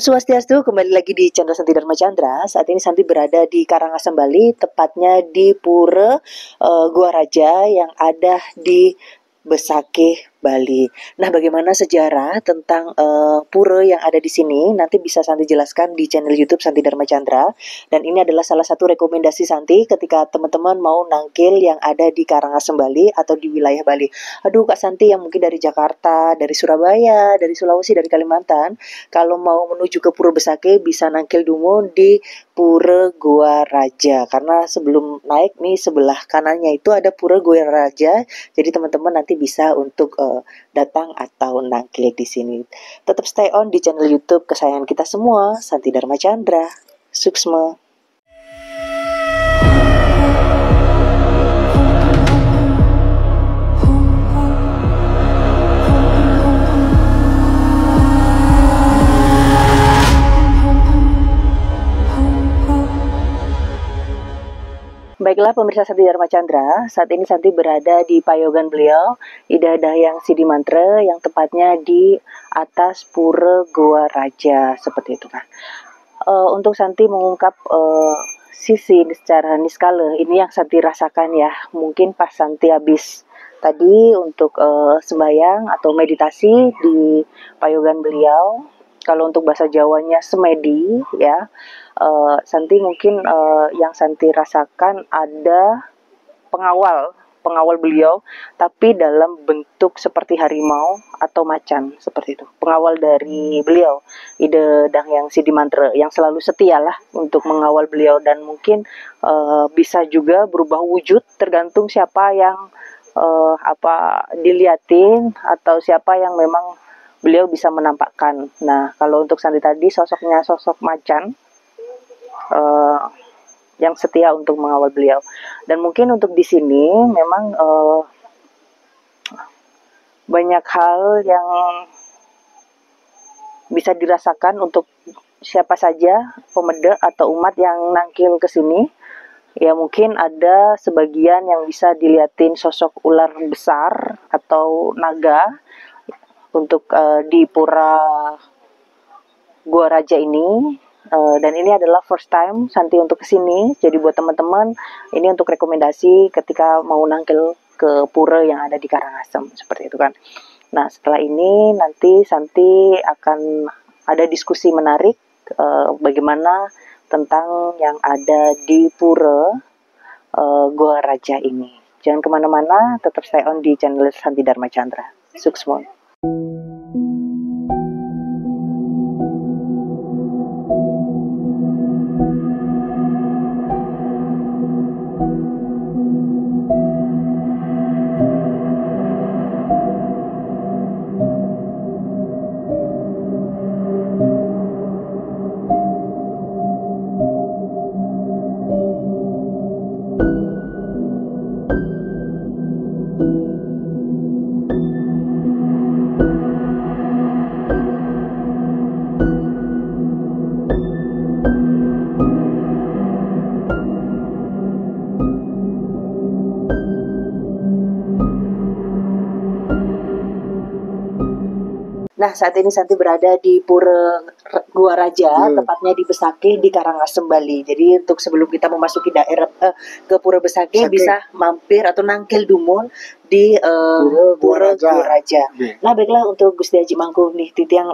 Swastiastu, kembali lagi di channel Santi Dharma Chandra. Saat ini Santi berada di Karangasem, Bali, tepatnya di Pura Gua Raja yang ada di Besakih, Bali. Nah, bagaimana sejarah tentang pura yang ada di sini? Nanti bisa Santi jelaskan di channel YouTube Santi Dharma Chandra. Dan ini adalah salah satu rekomendasi Santi ketika teman-teman mau nangkil yang ada di Karangasem, Bali atau di wilayah Bali. Aduh, Kak Santi yang mungkin dari Jakarta, dari Surabaya, dari Sulawesi, dari Kalimantan, kalau mau menuju ke Pura Besakih bisa nangkil dulu di Pura Gua Raja. Karena sebelum naik nih sebelah kanannya itu ada Pura Gua Raja. Jadi teman-teman nanti bisa untuk datang atau nangkil di sini. Tetap stay on di channel YouTube kesayangan kita semua, Santi Dharma Chandra. Suksma. Baiklah pemirsa Santi Dharma Chandra, saat ini Santi berada di payogan beliau, Ida Dahyang Sidi Mantra, yang tepatnya di atas Pura Gua Raja, seperti itu kan. Untuk Santi mengungkap sisi secara niskala, ini yang Santi rasakan ya, mungkin pas Santi habis tadi untuk sembahyang atau meditasi di payogan beliau. Kalau untuk bahasa Jawanya semedi ya, Santi mungkin yang Santi rasakan ada pengawal beliau, tapi dalam bentuk seperti harimau atau macan seperti itu. Pengawal dari beliau, Ida Dahyang Sidi Mantra, yang selalu setia lah untuk mengawal beliau, dan mungkin bisa juga berubah wujud tergantung siapa yang diliatin atau siapa yang memang beliau bisa menampakkan. Nah, kalau untuk Santi tadi sosoknya sosok macan yang setia untuk mengawal beliau. Dan mungkin untuk di sini memang banyak hal yang bisa dirasakan untuk siapa saja pemeda atau umat yang nangkil ke sini. Ya mungkin ada sebagian yang bisa dilihatin sosok ular besar atau naga untuk di Pura Gua Raja ini. Dan ini adalah first time Santi untuk kesini. Jadi buat teman-teman, ini untuk rekomendasi ketika mau nangkil ke pura yang ada di Karangasem, seperti itu kan. Nah, setelah ini nanti Santi akan ada diskusi menarik bagaimana tentang yang ada di Pura Gua Raja ini. Jangan kemana-mana, tetap stay on di channel Santi Dharma Chandra. Suksma. Nah, saat ini Santi berada di Pura Gua Raja, tepatnya di Besakih, di Karangasem, Bali. Jadi untuk sebelum kita memasuki daerah ke Pura Besakih, bisa mampir atau nangkil dumon di Pura Gua Raja. Nah, baiklah untuk Gusti Haji Mangku nih, Titiang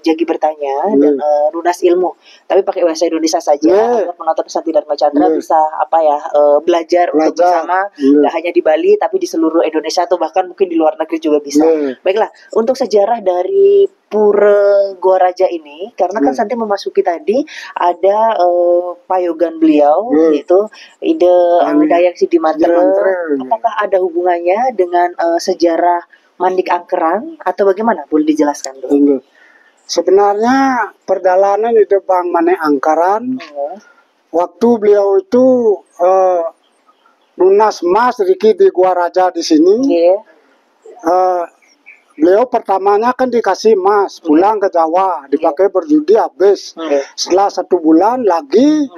Jagi bertanya dan lunas ilmu. Tapi pakai bahasa Indonesia saja, agar penonton Santi Dharma Chandra bisa belajar untuk bersama, tidak hanya di Bali, tapi di seluruh Indonesia atau bahkan mungkin di luar negeri juga bisa. Baiklah, untuk sejarah dari Pura Gua Raja ini, karena kan Santi memasuki tadi ada payogan beliau, yaitu Ida Dahyang Sidi Mantra. Apakah ada hubungannya dengan sejarah Mandik Angkeran atau bagaimana? Boleh dijelaskan dulu. Sebenarnya perjalanan itu Bang Manik Angkeran, waktu beliau itu lunas mas Riki di Gua Raja di sini. Beliau pertamanya kan dikasih emas, pulang ke Jawa, dipakai berjudi habis. Setelah 1 bulan lagi,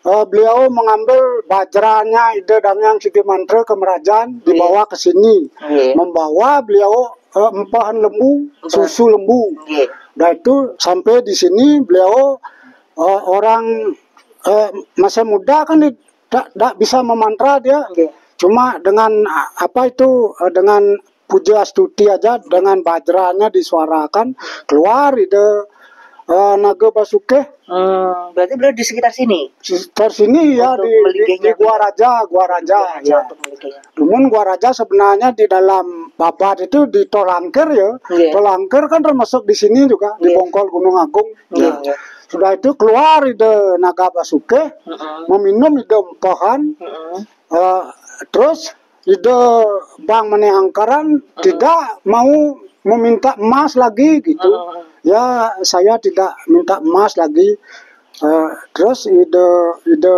beliau mengambil bajranya Ida Dahyang Sidi Mantra ke Merajan, dibawa ke sini. Membawa beliau empahan lembu, susu lembu. Nah itu sampai di sini beliau orang masih muda kan tidak bisa memantra dia. Cuma dengan apa itu dengan puja astuti aja, dengan bajranya disuarakan keluar ide naga Basuke. Berarti beliau di sekitar sini. Sekitar sini ya di Gua Raja ya. Namun Gua Raja sebenarnya di dalam babat itu di Tolangkir ya. Tolangkir kan termasuk di sini juga di Bongkol Gunung Agung. Sudah itu keluar ide naga Basuke, meminum ide empohan, terus ide Bang Mane Angkaran tidak mau meminta emas lagi gitu. Ya saya tidak minta emas lagi. Terus ide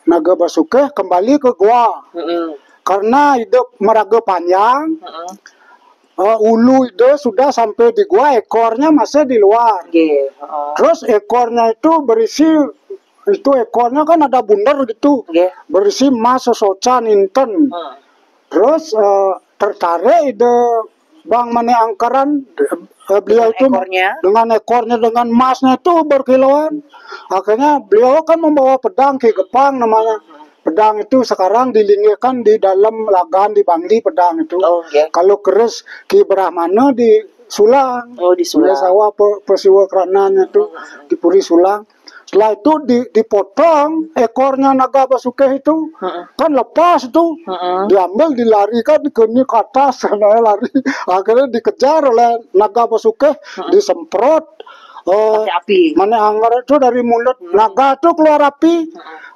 naga Basuke kembali ke gua. Karena ide meraga panjang. Ulu ide sudah sampai di gua, ekornya masih di luar. Terus ekornya itu berisi, itu ekornya kan ada bundar gitu, berisi emas sesocan inten. Terus tertarik ide Bang Mane Angkaran, beliau itu dengan ekornya dengan emasnya itu berkilauan. Akhirnya beliau kan membawa pedang Ki Gepang namanya. Pedang itu sekarang dilingirkan di dalam lagan di Bangli pedang itu. Kalau keris Ki Brahmana di Sulang. Di Sulang. Sawah Persiwa Kerananya itu di Puri Sulang. Setelah itu dipotong ekornya naga Basuke itu, kan lepas itu, diambil dilarikan ke atas, lari. Akhirnya dikejar oleh naga Basuke, disemprot. Api. Mane Angkaran itu dari mulut naga itu keluar api,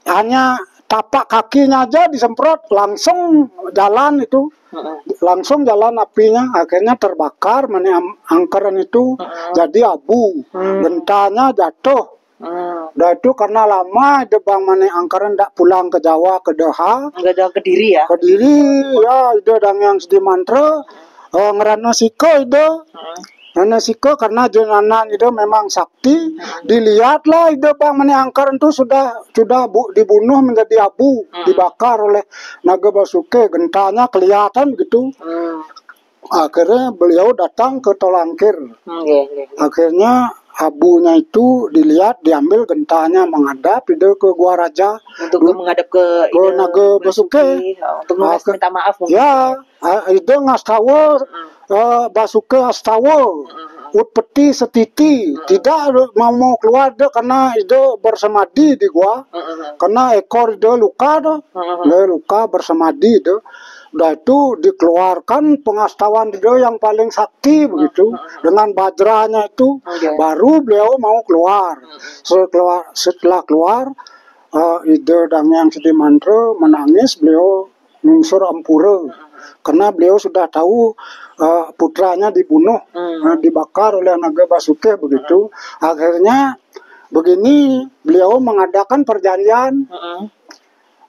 hanya tapak kakinya aja disemprot, langsung jalan itu, langsung jalan apinya. Akhirnya terbakar Mane Angkaran itu, jadi abu, gentanya jatuh. Nah itu karena lama ide Bang Mane Angkaran tidak pulang ke Jawa, ke Deha, Kediri ya. Kediri ya, ide Dangyang Sedi Mantra, ngerana siko ide. Ngerana siko karena jenana ide memang sakti. Dilihatlah ide Bang Mane Angkaran itu sudah dibunuh menjadi abu, dibakar oleh naga Basuke, gentanya kelihatan gitu. Akhirnya beliau datang ke Tolangkir. Akhirnya abunya itu dilihat, diambil, gentanya menghadap ide ke Gua Raja untuk menghadap ke naga Basuke untuk minta maaf mungkin. Ya, ide ngastawa Basuke astawa ut peti setiti, tidak mau keluar deh karena ide bersemadi di gua, karena ekor ide luka deh, luka bersemadi deh. Udah itu dikeluarkan pengastawan ide yang paling sakti begitu, dengan bajranya itu, baru beliau mau keluar. Setelah keluar, ide Dangyang Sedi Mantra menangis, beliau mungsur ampura, karena beliau sudah tahu putranya dibunuh, dibakar oleh naga Basuke begitu. Akhirnya begini, beliau mengadakan perjanjian,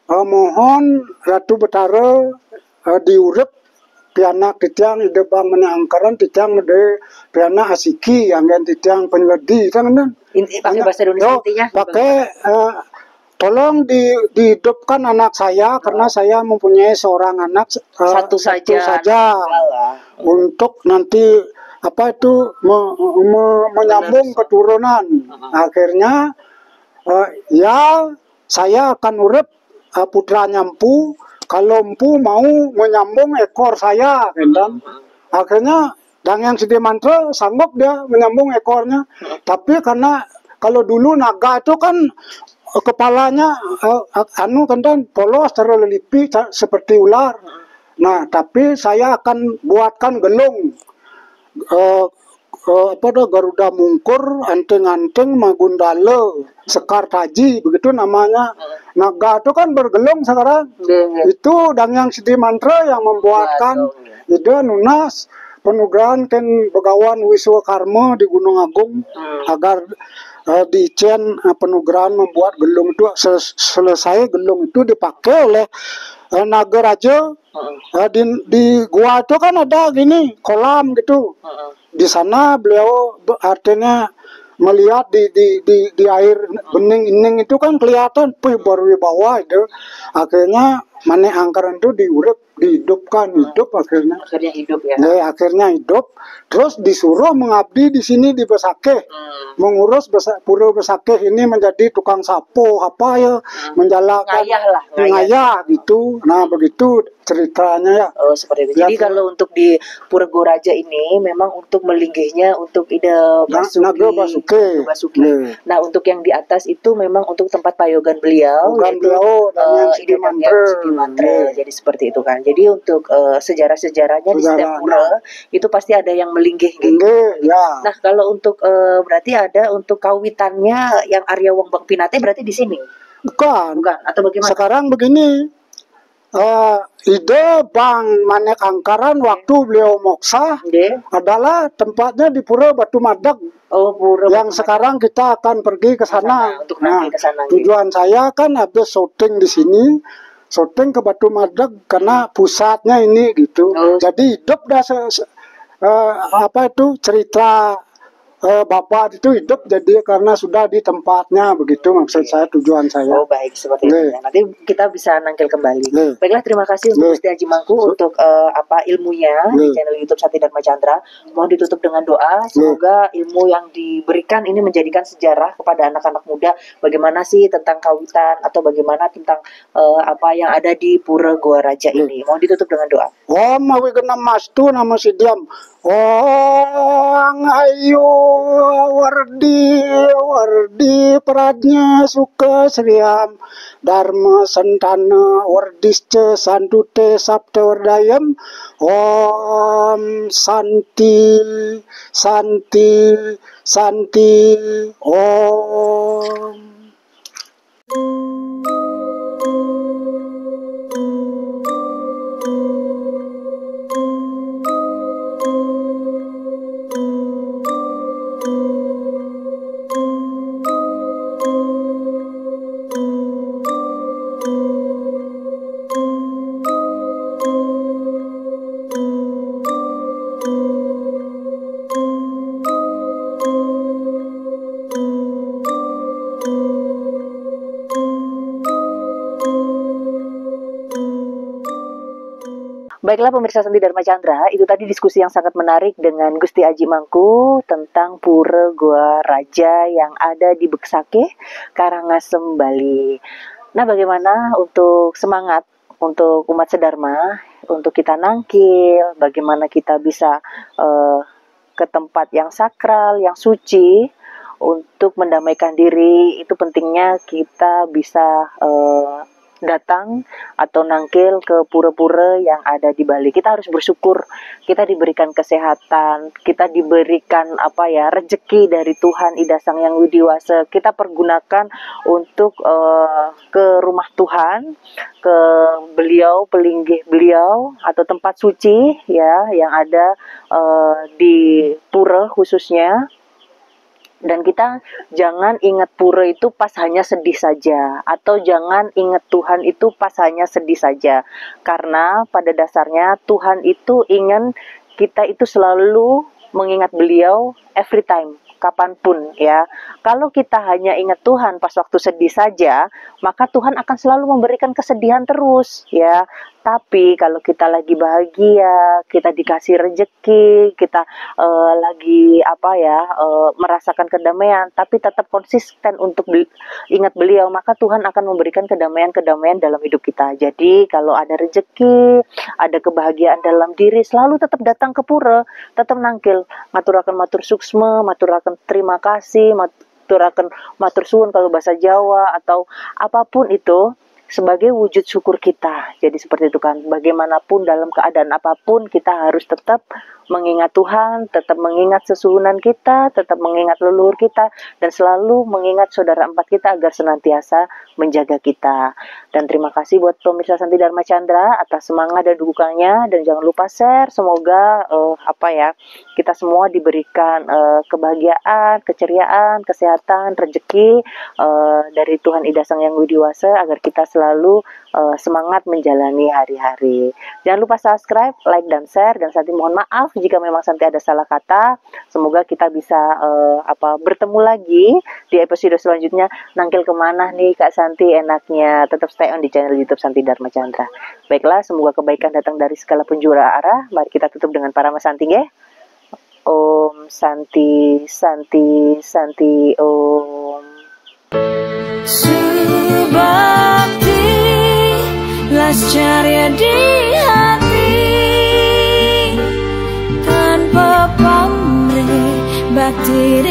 mohon Ratu Betara diurep pianak titiang ide Bang Mane Angkaran, titiang de pianak asiki yang titiang penyeledi kan. Pakai bahasa Indonesia intinya. Pakai tolong dihidupkan anak saya, karena saya mempunyai seorang anak satu saja untuk nanti apa itu menyambung keturunan. Akhirnya ya saya akan urep putranya Empu, kalau Empu mau menyambung ekor saya, kan? Akhirnya Dangyang Sedi Mantra sanggup dia menyambung ekornya. Tapi karena kalau dulu naga itu kan kepalanya kan polos, terlelipi seperti ular. Nah, tapi saya akan buatkan gelung. Garuda Mungkur, Anteng-anteng Magundala, Sekar Taji, begitu namanya. Naga itu kan bergelung sekarang. Itu Dangyang Sedi Mantra yang membuatkan ide nunas penugahan Ken Begawan Wiswa Karma di Gunung Agung, agar di Icen penugahan membuat gelung itu. Selesai gelung itu dipakai oleh naga raja. Di gua itu kan ada gini kolam gitu. Di sana beliau artinya melihat di air bening-bening itu kan kelihatan berwibawa itu. Akhirnya Mane Angkaran itu diurep hidup akhirnya. Akhirnya hidup ya. Akhirnya hidup, terus disuruh mengabdi di sini di Besakeh, mengurus Pura Besakeh ini, menjadi tukang sapu apa ya, menjalankan ngayah gitu. Nah begitu ceritanya ya. Oh seperti itu. Jadi kalau untuk di Pura Gua Raja ini memang untuk melinggihnya untuk Ida Basuki. Nah untuk yang di atas itu memang untuk tempat payogan beliau, dan Ida Mantre. Jadi seperti itu kan. Jadi untuk sejarah-sejarahnya di setiap pura itu pasti ada yang melinggih gitu. Ya. Nah kalau untuk berarti ada untuk kawitannya yang Arya Wong Bang Pinate berarti di sini. Bukan atau bagaimana? Sekarang begini, ide Bang Manek Angkaran waktu beliau moksa adalah tempatnya di Pura Batu Madag. Yang sekarang kita akan pergi ke sana. Tujuan saya kan habis syuting di sini, syuting ke Batu Madag karena pusatnya ini gitu. Jadi hidup dah cerita Bapak itu hidup jadi karena sudah di tempatnya, begitu maksud saya, tujuan saya. Oh baik, seperti itu ya. Nanti kita bisa nangkil kembali. Baiklah, terima kasih untuk Gusti Haji Mangku untuk ilmunya di channel YouTube Sakti Dharma Chandra. Mohon ditutup dengan doa, semoga ilmu yang diberikan ini menjadikan sejarah kepada anak-anak muda bagaimana sih tentang kawitan atau bagaimana tentang apa yang ada di Pura Gua Raja ini. Mohon ditutup dengan doa. Om Awigana Mastu nama Sidiam. Om ayo wardi pradnya suka seriam Dharma Santana wardisce santute sabte wardayam. Om Santi Baiklah pemirsa Santi Dharma Chandra, itu tadi diskusi yang sangat menarik dengan Gusti Haji Mangku tentang Pura Gua Raja yang ada di Besakeh, Karangasem, Bali. Nah, bagaimana untuk semangat untuk umat sedharma, untuk kita nangkil, bagaimana kita bisa ke tempat yang sakral, yang suci, untuk mendamaikan diri. Itu pentingnya kita bisa datang atau nangkil ke pura-pura yang ada di Bali. Kita harus bersyukur, kita diberikan kesehatan, kita diberikan rezeki dari Tuhan Ida Sang Yang Widiwasa. Kita pergunakan untuk ke rumah Tuhan, ke beliau, pelinggih beliau atau tempat suci ya yang ada di pura khususnya. Dan kita jangan ingat pura itu pas hanya sedih saja, atau jangan ingat Tuhan itu pas hanya sedih saja. Karena pada dasarnya Tuhan itu ingin kita itu selalu mengingat beliau every time, kapanpun ya. Kalau kita hanya ingat Tuhan pas waktu sedih saja, maka Tuhan akan selalu memberikan kesedihan terus ya. Tapi kalau kita lagi bahagia, kita dikasih rejeki, kita lagi merasakan kedamaian, tapi tetap konsisten untuk ingat beliau, maka Tuhan akan memberikan kedamaian-kedamaian dalam hidup kita. Jadi kalau ada rejeki, ada kebahagiaan dalam diri, selalu tetap datang ke pura, tetap nangkil, maturaken matur suksma, maturaken terima kasih, maturaken matur suwun kalau bahasa Jawa atau apapun itu, sebagai wujud syukur kita. Jadi seperti itu kan, bagaimanapun dalam keadaan apapun kita harus tetap mengingat Tuhan, tetap mengingat sesuhunan kita, tetap mengingat leluhur kita, dan selalu mengingat saudara empat kita agar senantiasa menjaga kita. Dan terima kasih buat pemirsa Santi Dharma Chandra atas semangat dan dukungannya, dan jangan lupa share. Semoga kita semua diberikan kebahagiaan, keceriaan, kesehatan, rezeki dari Tuhan Ida Sang Yang Widiwasa agar kita selalu semangat menjalani hari-hari. Jangan lupa subscribe, like, dan share. Dan Santi mohon maaf jika memang Santi ada salah kata. Semoga kita bisa bertemu lagi di episode selanjutnya. Nangkil kemana nih Kak Santi enaknya? Tetap stay on di channel YouTube Santi Dharma Chandra. Baiklah, semoga kebaikan datang dari segala penjuru arah. Mari kita tutup dengan para Mas Santi ya. Om Santi, Santi, Santi, Om. Subakti lascarya di hati, tanpa pamrih bakti